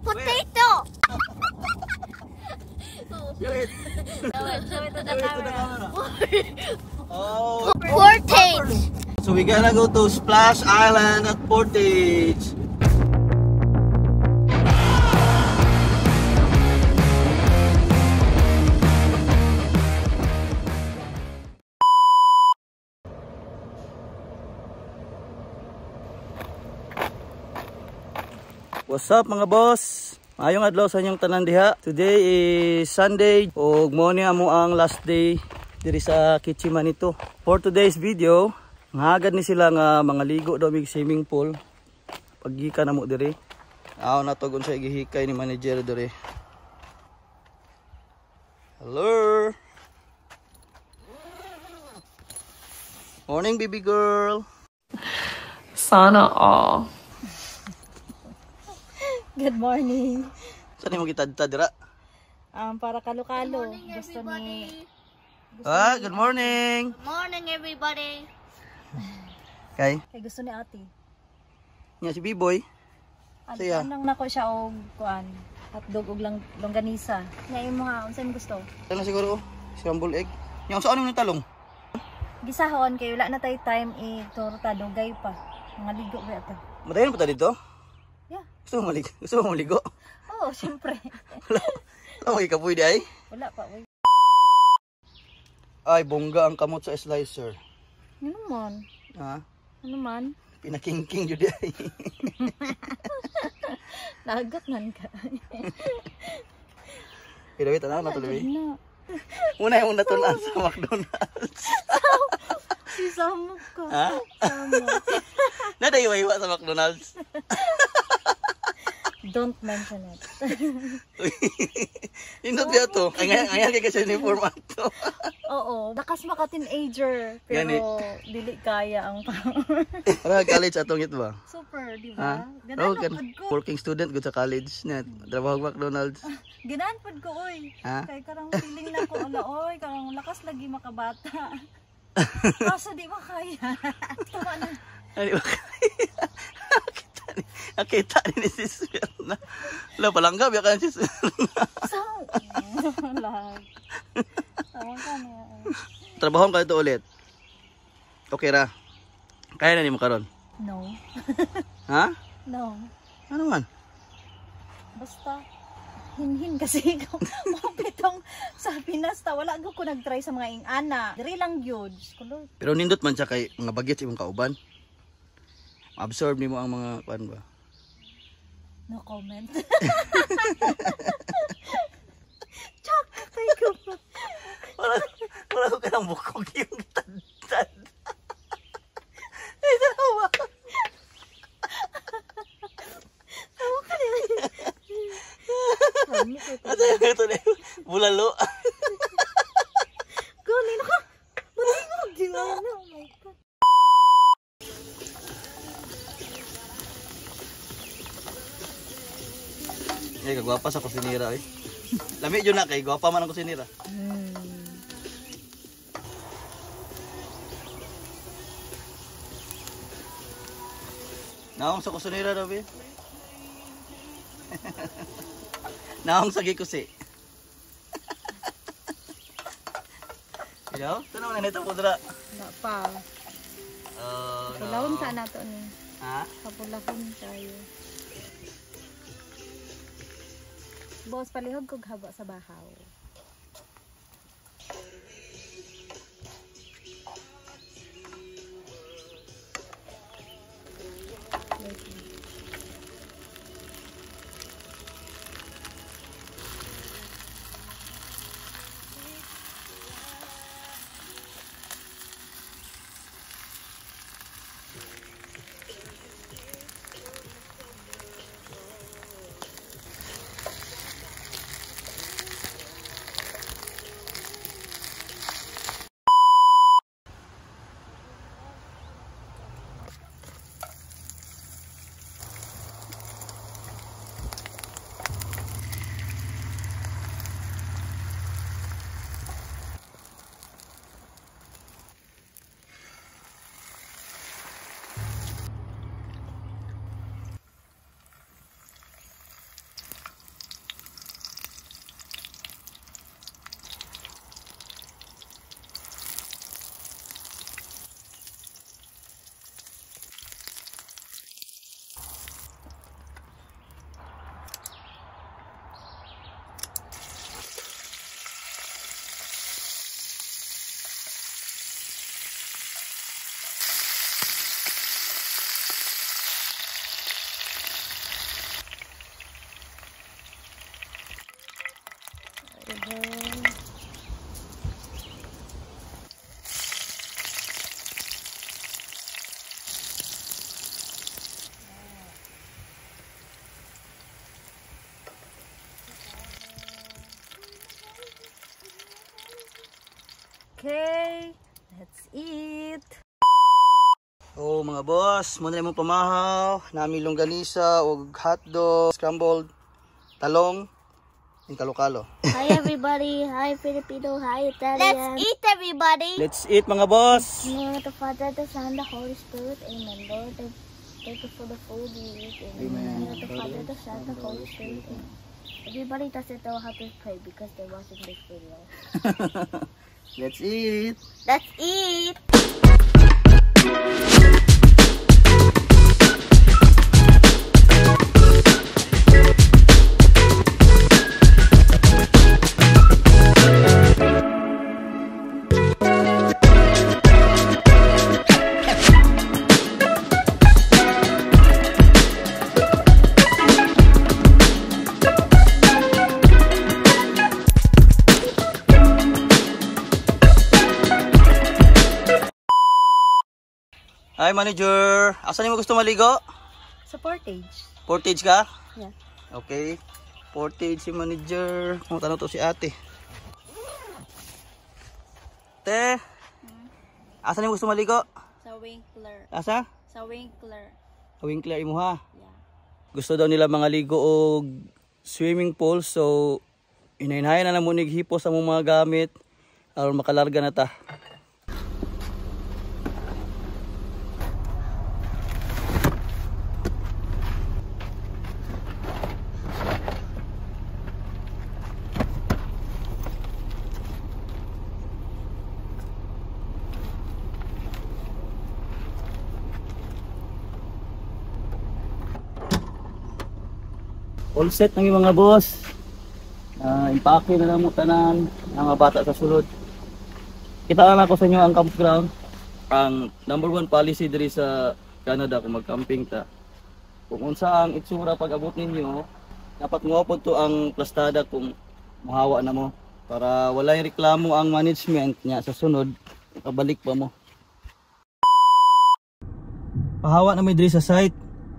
What? Potato! Show it. Show it to the camera. Oh. Portage! So we gotta go to Splash Island at Portage. What's up mga boss? Ayong adlaw sa inyong tanan diha. Today is Sunday ug mao ni amo ang last day diri sa Kichiman ito. For today's video, ngagad ni sila nga mga ligo daw mig swimming pool. Paggikan na mo diri. Aw na tugon sa gihikay ni manager diri. Hello. Morning baby girl. Sana all. Good morning. Saan mo kita dira? Para kalo-kalo. Gusto ni... Good morning. Good morning, everybody. Kay? Kay gusto ni ate. Nya si B-boy. Saya. Anong nako siya og kuan. Hotdog og lang longganisa. Nya imo ha, unsa mo gusto? Ano siguro? Scrambled egg. Nya saan mo talong? Gisahon kay wala na tay time torta dugay pa. Mga ligo ba ito? Madayon pa ta dito? Yeah. Gusto mo maligo? Gusto mo maligo? Oo, syempre. Wala mo ikapoy di ay? Wala pa, wait. Ay, bongga ang kamot sa slicer. Ano man? Ha? Ano man? Pinakingking jud di ay. Nagat man ka. Pero wait, ano na tuloy? Na. Una yung natunan sa McDonald's. Isama ka. Ha? Isama. Nadaiwa-iwa sa McDonald's. Don't mention it. Indot biya to. Ngayon kay kasi uniform ato. Oo, lakas maka teenager pero dili kaya ang Para college atong ito ba? super, di Ha? ba? Ganaan Okay. pod ko. Working student good sa college na trabaho McDonald's. Ganaan pod ko oy. Ha? Kay karang feeling na ko ala oy, karang lakas lagi makabata. Kaso di makaya. Tama na. Ay, nakita ni si Swerna. Wala, palangga, biya ka na si Swerna. So, lag. Tama ka na. Trabahon ka ito ulit. Okay ra. Kaya na ni mo karon. No. Ha? No. Ano man? Basta hinhin kasi ko mapitong sa Pinas ta wala ko nagtry sa mga ingana. Diri lang gyud. Kulo. Pero nindot man siya kay mga bagets imong kauban. Absorb nimo ang mga kuan ba? No comment. Chok kay ko pa. Wala ko kanang bukog yung tad. Ay, dalawa. Tawa ka na. Ano yung ito na yung bulalo? Gali na ka. Matingog di ba na? Oh my God. Ay, kagwapa sa kusinira eh. Lami yun na kay, gwapa man ang kusinira. Naong sa kusinira daw eh. Naong sa gikusi. Ilaw? Tanong na nito po dira. Wala pa. Kapulahon ka na to ni. Ha? Kapulahon tayo. Boss, palihog kog haba sa bahaw. Okay, let's eat. Oh mga boss, muna mong pamahaw, nami longganisa ug hotdog, scrambled talong, and kalo-kalo. Hi everybody. Hi Filipino. Hi Italian. Let's eat everybody. Let's eat mga boss. In the name of the Father, the Son, the Holy Spirit. Amen. Lord, thank you for the food we eat. In the name of the Father, the Son, the Holy Spirit. Amen. Everybody doesn't know how to pray because they're watching this video. Let's eat. Let's eat. Hi manager, asan mo gusto maligo? Sa Portage. Portage ka? Yeah. Okay. Portage si manager. Kung tanong to si ate. Te, asan mo gusto maligo? Sa Winkler. Asa? Sa Winkler. Winkler imuha. Yeah. Gusto daw nila mga ligo o swimming pool. So, inahinhayan na lang mo nighipo sa mga gamit. Aron makalarga na ta. All set ng mga boss. Impake na lang mo tanan ang mga bata sa sulod. Kita na ako sa inyo ang campground. Ang number 1 policy diri sa Canada kung mag-camping ta. Kung unsa ang itsura pag abot ninyo, dapat mo po to ang plastada kung mahawa na mo para walay reklamo ang management niya sa sunod, kabalik pa mo. Pahawa na may diri sa site.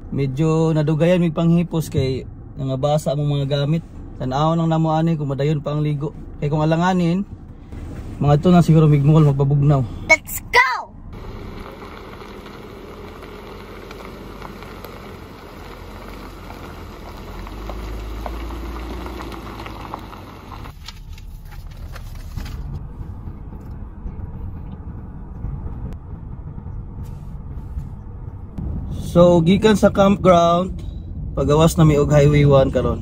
Medyo nadugayan may panghipos kay nangabasa ang mga gamit. Tanaw nang namo ani kung madayon pa ang ligo. Kay kung alanganin, mga ito na siguro migmol magpabugnaw. Let's go. So gikan sa campground, pagawas na mi og Highway 1 karon.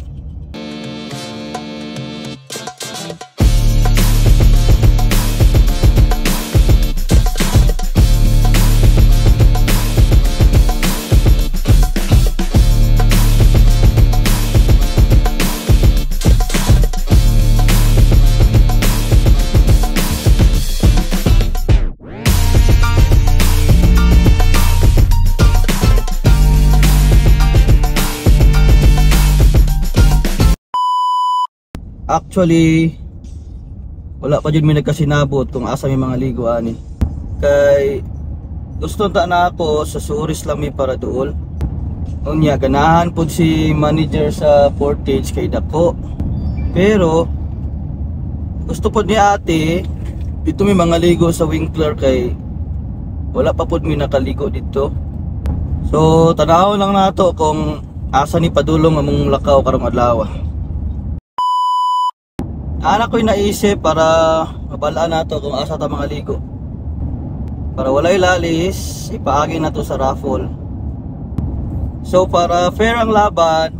Actually, wala pa dyan may nagkasinabot kung asa may mga ligo ani. Kay gusto ta na ako sa Suris lang may para dool. Unya ganahan pod si manager sa Portage kay dako. Pero gusto pod ni ate dito may mga ligo sa Winkler kay wala pa pod may nakaligo dito. So tanaw lang nato kung asa ni padulong among lakaw karong adlaw. Anak ko'y naisip para mabalaan nato kung asa ta mga ligo. Para walay lalis, ipaagi na to sa raffle. So para fair ang laban,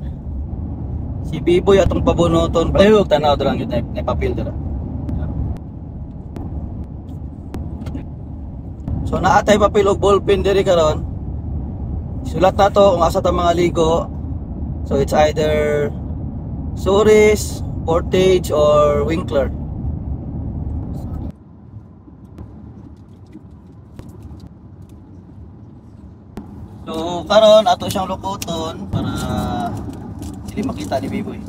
si Biboy atong pabunoton. Ayog tanaw drang yun na papel dira. So naatay papel og ballpen diri karon. Sulat na to kung asa ta mga ligo. So it's either Suris, Portage or Winkler. So karon ato siyang lukoton para hindi makita ni Biboy.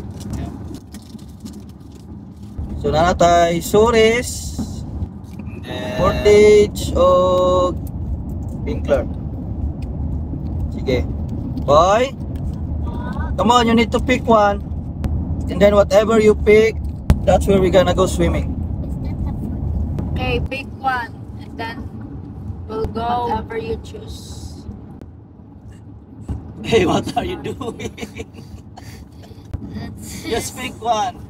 So nanatay Suris, Portage o Winkler. Sige. Boy, come on, you need to pick one. And then whatever you pick, that's where we're gonna go swimming. Okay, pick one, and then we'll go whatever you choose. Hey, what are you doing? Just pick one.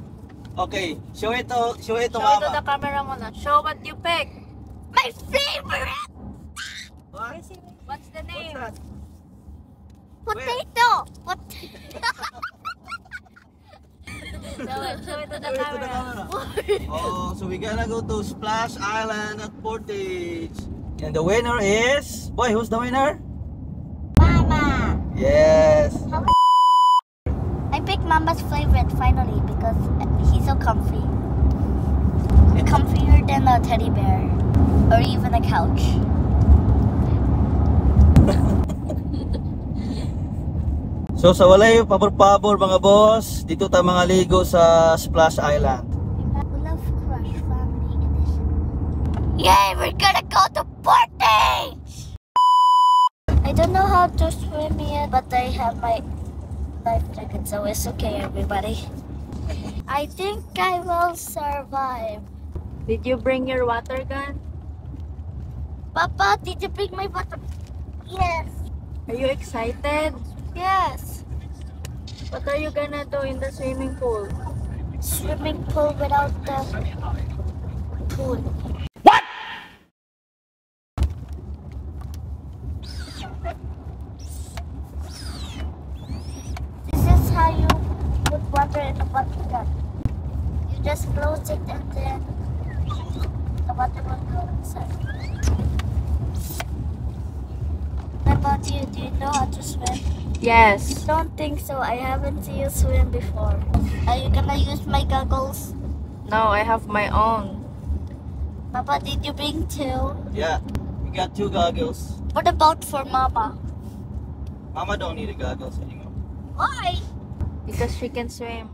Okay, show it to Show it to the Mama. camera muna. Show what you pick. My favorite! What? What's the name? What's that? Potato! Show it to the Show it to the camera. camera. Oh, so we gotta go to Splash Island at Portage. And the winner is... Boy, who's the winner? Mama! Yes. I picked Mama's favorite finally because he's so comfy. Comfier than a teddy bear or even a couch. So sa walay pabor-pabor mga boss, dito ta mga ligo sa Splash Island. Love Crush Family Edition. Yay! We're gonna go to Portage! I don't know how to swim yet, but I have my life jacket, so it's okay, everybody. I think I will survive. Did you bring your water gun? Papa, did you bring my water? Yes. Are you excited? Yes. What are you gonna do in the swimming pool? Swimming pool without the pool. This is how you put water in a water gun. You just close it and then the water will go inside. What about you? Do you know how to swim? Yes. Don't think so. I haven't seen you swim before. Are you gonna use my goggles? No, I have my own. Papa, did you bring two? Yeah, we got 2 goggles. What about for Mama? Mama don't need the goggles anymore. Why? Because she can swim.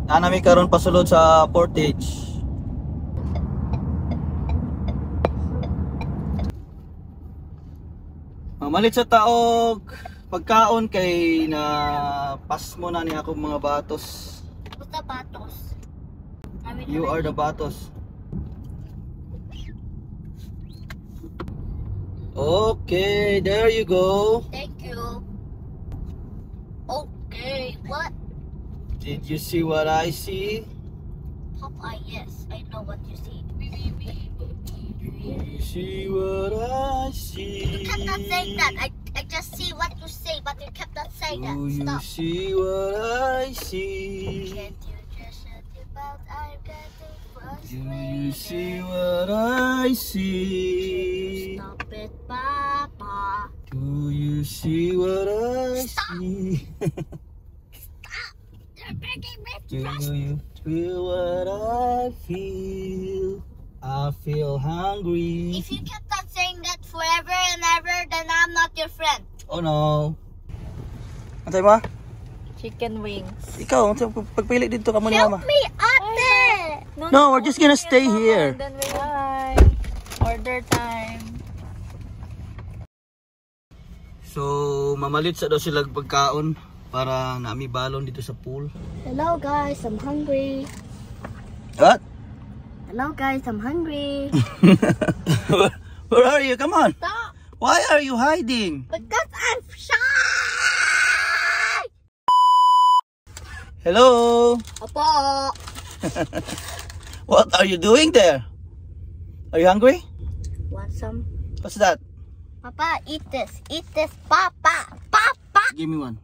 Nanami karon pasulod sa Portage. Mamalit sa taog pagkaon kay na pas mo na ni akong mga batos. What's the batos? You are the batos. Okay, there you go. Thank you. Okay, what? Did you see what I see? Papa, yes, I know what you see. Do you see what I see? You kept on saying that. I just see what you say, but you kept on saying that. Do you Stop. see what I see? Can't you just shut your mouth? I'm getting Do frustrated. you see what I see? Stop it, Papa. Do you see what I see? You're making me Do frustrated. you feel what I feel? I feel hungry. If you kept on saying that forever and ever, then I'm not your friend. Oh no. Antay mo? Chicken wings. Ikaw, pagpili dito ka muna mama. Help me, ate! No, we're just gonna stay here. And then we Bye. Order time. So, mamalit sa daw sila pagkaon para nami balon dito sa pool. Hello guys, I'm hungry. What? Hello guys, I'm hungry. Where are you? Come on. Stop! Why are you hiding? Because I'm shy! Hello? Apo! What are you doing there? Are you hungry? Want some? What's that? Papa, eat this. Eat this, Papa! Papa! Give me one.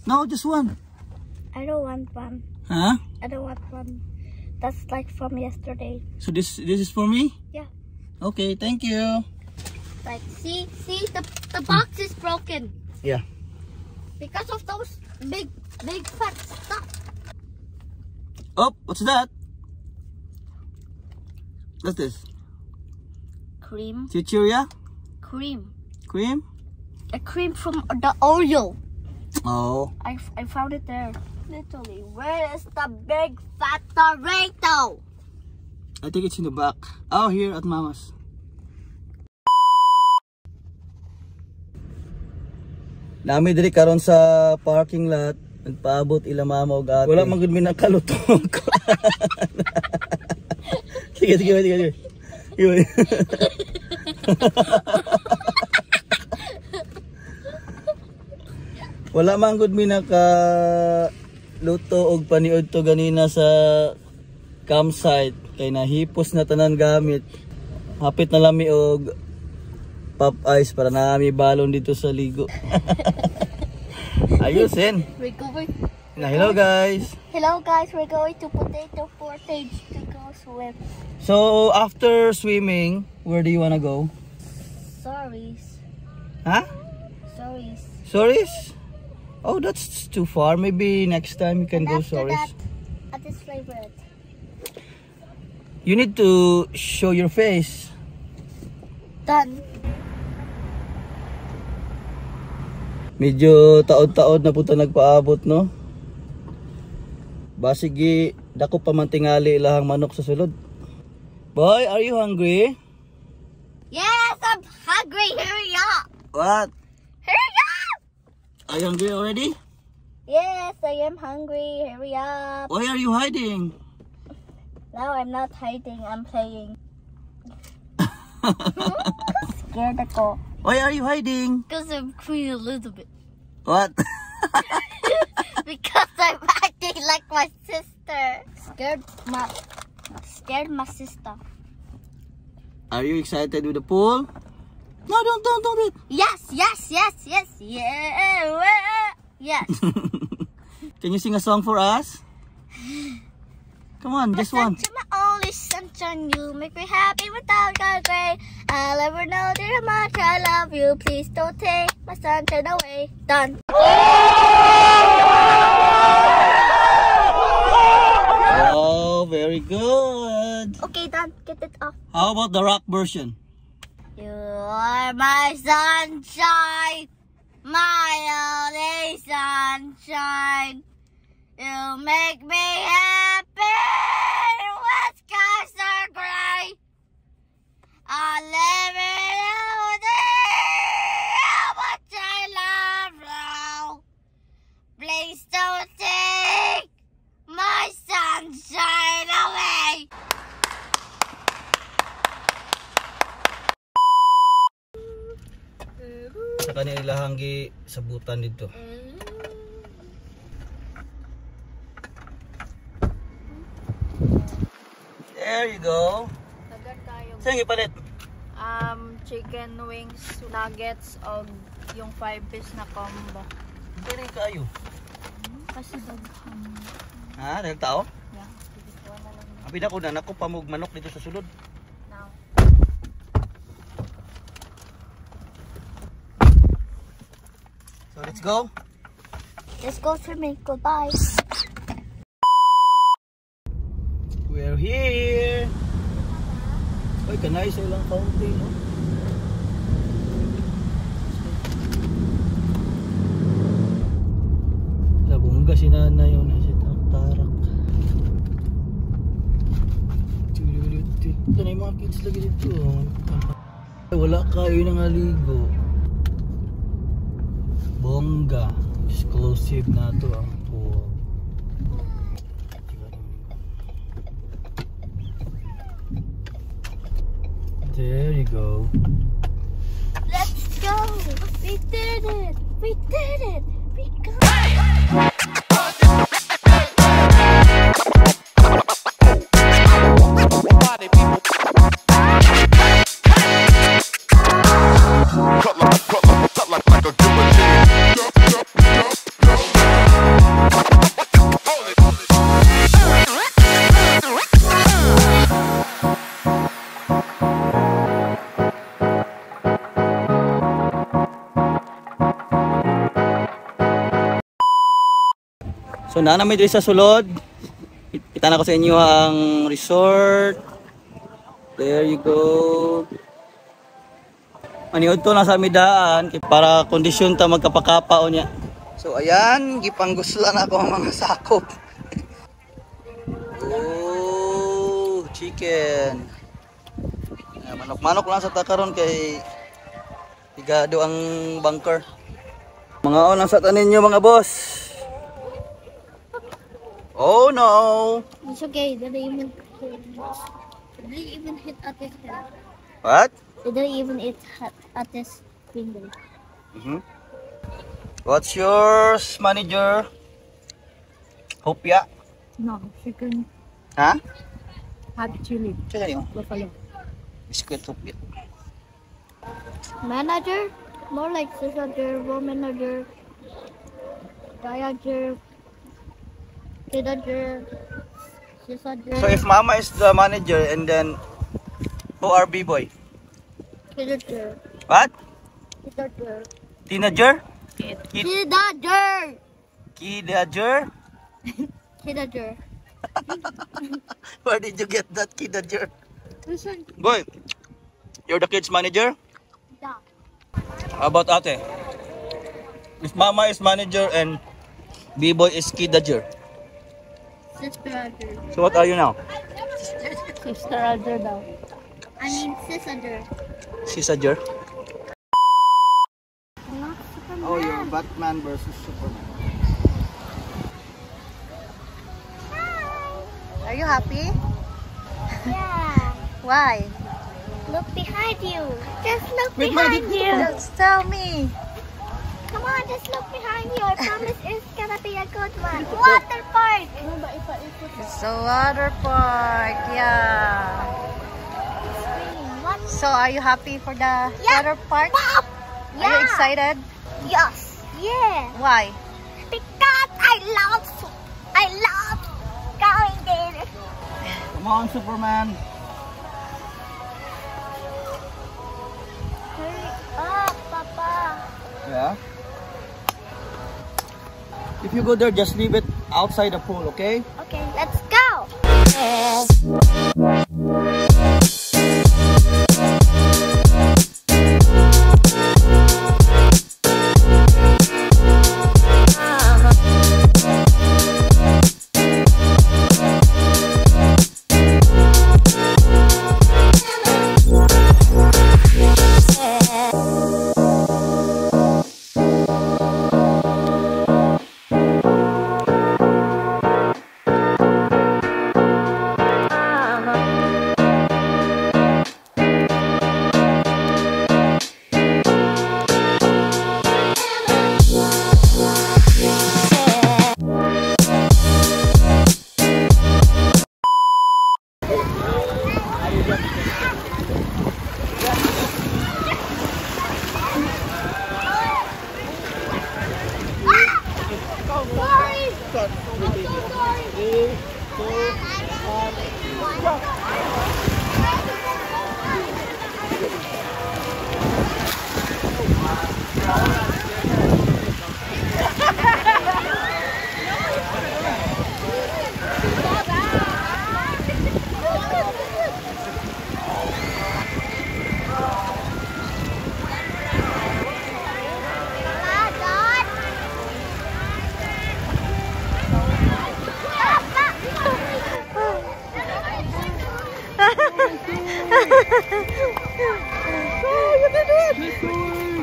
No, just one. I don't want one. Huh? I don't want one. That's like from yesterday. So this is for me? Yeah. Okay, thank you. Like, see, the box is broken. Yeah. Because of those big fat stuff. Oh, what's that? What's this? Cream. Chichuria? Cream. Cream? A cream from the Oreo. Oh. I found it there. Literally. Where is the big fat Dorito? I think it's in the back. Oh, here at Mama's. Nami diri karon sa parking lot. Nagpaabot ila mama og ate. Wala man gud mi nakalutong. Sige. Yun. Wala man gud mi naka luto og paniud to ganina sa campsite kay nahipos na tanan gamit. Hapit na lami og pop ice para nami balon dito sa ligo. Ayusin. We're going. Hello guys. Hello guys, we're going to Potato Portage to go swim. So after swimming, where do you wanna go? Sorries. Huh? Sorries. Soris? Oh, that's too far. Maybe next time you can go After Soris. that, at this favorite. You need to show your face. Done. Medyo taod-taod na po ito nagpaabot, no? Basigi, dako pa man tingali lahang manok sa sulod. Boy, are you hungry? Yes, I'm hungry. Hurry up. What? Hurry up. Are you hungry already? Yes, I am hungry. Hurry up. Why are you hiding? No, I'm not hiding. I'm playing. Scared ako. Why are you hiding? Because I'm Queen Elizabeth. What? Because I'm acting like my sister. Scared my sister. Are you excited with the pool? No, don't do it. Yes, yes, yes, yes, yeah, yes. Can you sing a song for us? Come on, just one. Sunshine, my only sunshine, you make me happy without your gray. I'll ever know how much I love you. Please don't take my sunshine away. Done. Oh, very good. Okay, done. Get it off. How about the rock version? You are my sunshine, my only sunshine. You make me happy when skies are gray. I'll never know how much I love you. Please don't take my sunshine away. Sa kanila hanggi sabutan dito. There you go. Dagan tayo. Saan ipalit? Chicken wings, nuggets, o yung 5-piece na combo. Pwede kayo. Kasi daghan. Ha? Dahil tao? Yeah, tigituan na lang. Ang pinakuna, naku pamug manok dito sa sulod. Now. So let's go. Let's go swimming. Goodbye. We're here. Uy, kanay sa ilang kaunti, no? Labungga si nanay yun. Si tarak. Ito na yung mga kids lagi dito. Wala kayo nang aligo. Bongga. Exclusive na to ang pool. There you go. Let's go. We did it. We did it. We got it. So naanamay diri sa sulod. Itana ko sa inyo ang resort. There you go. Maniud to na sa midaan para kondisyon ta magkapakapao niya. So ayan, gipangguslan ako ang mga sakop. Oh, chicken. Manok-manok lang sa takaron kay higado ang bunker. Mga on sa tanin niyo mga boss. Oh no! It's okay. They even hit at his head. What? They don't even hit at his finger. What's yours, manager? Hopya? No, chicken Ha? hot chili. Kaya yun. Buffalo. Biscuit hopya. Manager? More like sisager, manager, diager, kidager, sisager, So if mama is the manager and then who are B-boy? kidager, What? kidager, Teenager? kidager, Kidager? kidager. Where did you get that kidager? Listen. Boy, you're the kids manager? Yeah. How about ate? If mama is manager and B-boy is kidager. Sister. So what are you now? Sister other daw. I mean sister. Sisager? Not Superman. Oh, you're Batman versus Superman. Are you happy? Yeah. Why? Look behind you. Just look Wait, why behind you. Just tell me. Come on, just look behind you. I promise it's gonna be a good one. Water park. It's a water park. Yeah. So are you happy for the water park? Pop. Are you excited? Yes. Yeah. Why? Because I love going there. Come on, Superman. Hurry up, Papa. Yeah. If you go there, just leave it outside the pool, okay? Okay, let's go.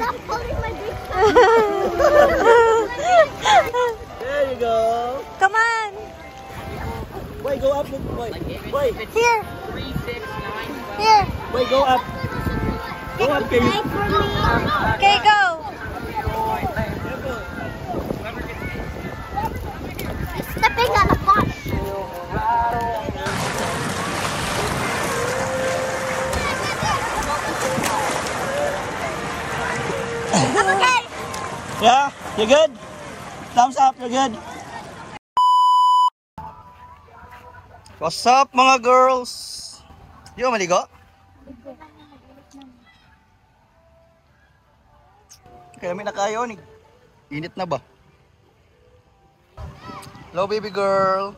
Stop holding my big There you go. Come on. Wait, go up. Wait. Wait. Here. Here. Wait, go up. Go up, Kim. Okay, go. Stepping on a bush. Okay. Yeah? You good? Thumbs up, you're good? What's up, mga girls? Di ba maligo? Kaya may nakayo ni. Init na ba? Hello, baby girl.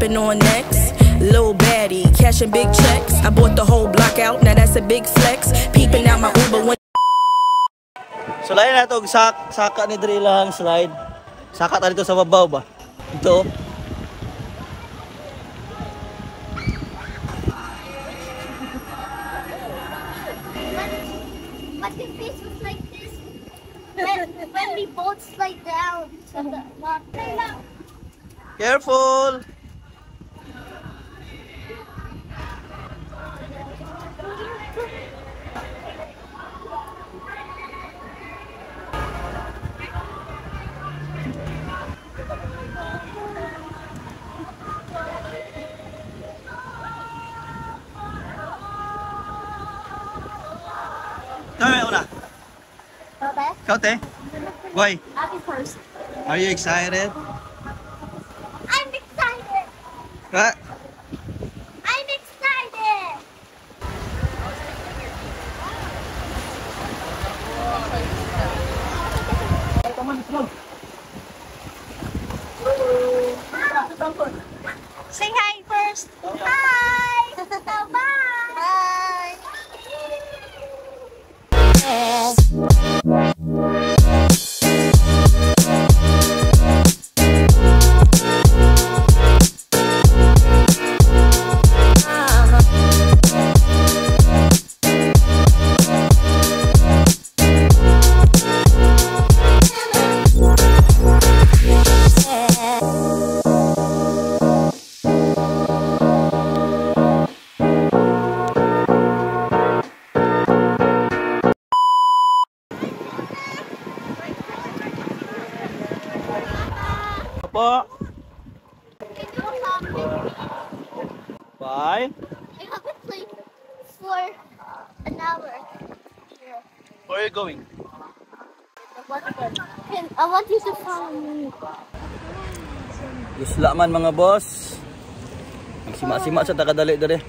On next, little baddie, cashing big checks. I bought the whole block out, now that's it's a big flex. Peeping out my Uber when So lain na ito, saka ni Dre lang slide. Saka ta dito sa babaw ba? Ito. But the face was like this when we both slide down. So the Careful! Kami una. Okay. Kaute. Why? I'll be first. Are you excited? I'm excited. What? I'm excited. Say hi first. Hi. Bye. Po. Can you talk with me? Bye. I haven't played for an hour. Yeah. Where are you going? I want you to follow me. Gusla man mga boss. Magsima-sima sa takadali dere.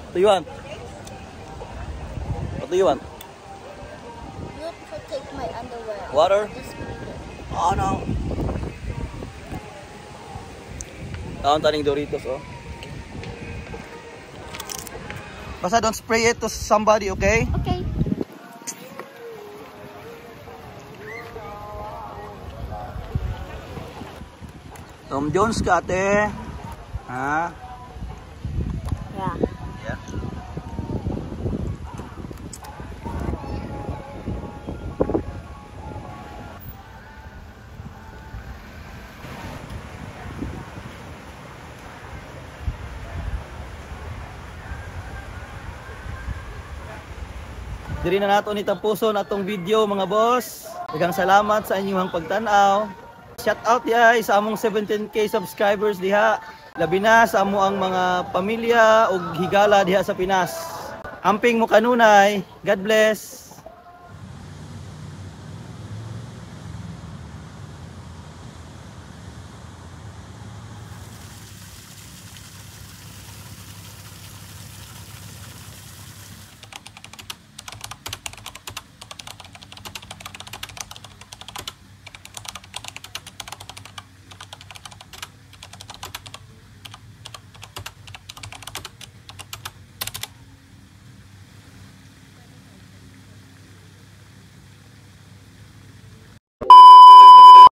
What do you want? What do you want? You could take my underwear. Water? Just Oh no. Taon taning Doritos oh. Basta don't spray it to somebody, okay? okay. Tom Jones ka ate. Ha? Yeah. Yeah. Diri na nato ni tapuson atong video mga boss. Daghang salamat sa inyong pagtan-aw. Shout out ya sa among 17k subscribers diha. Labi na sa amo ang mga pamilya ug higala diha sa Pinas. Amping mo kanunay. God bless.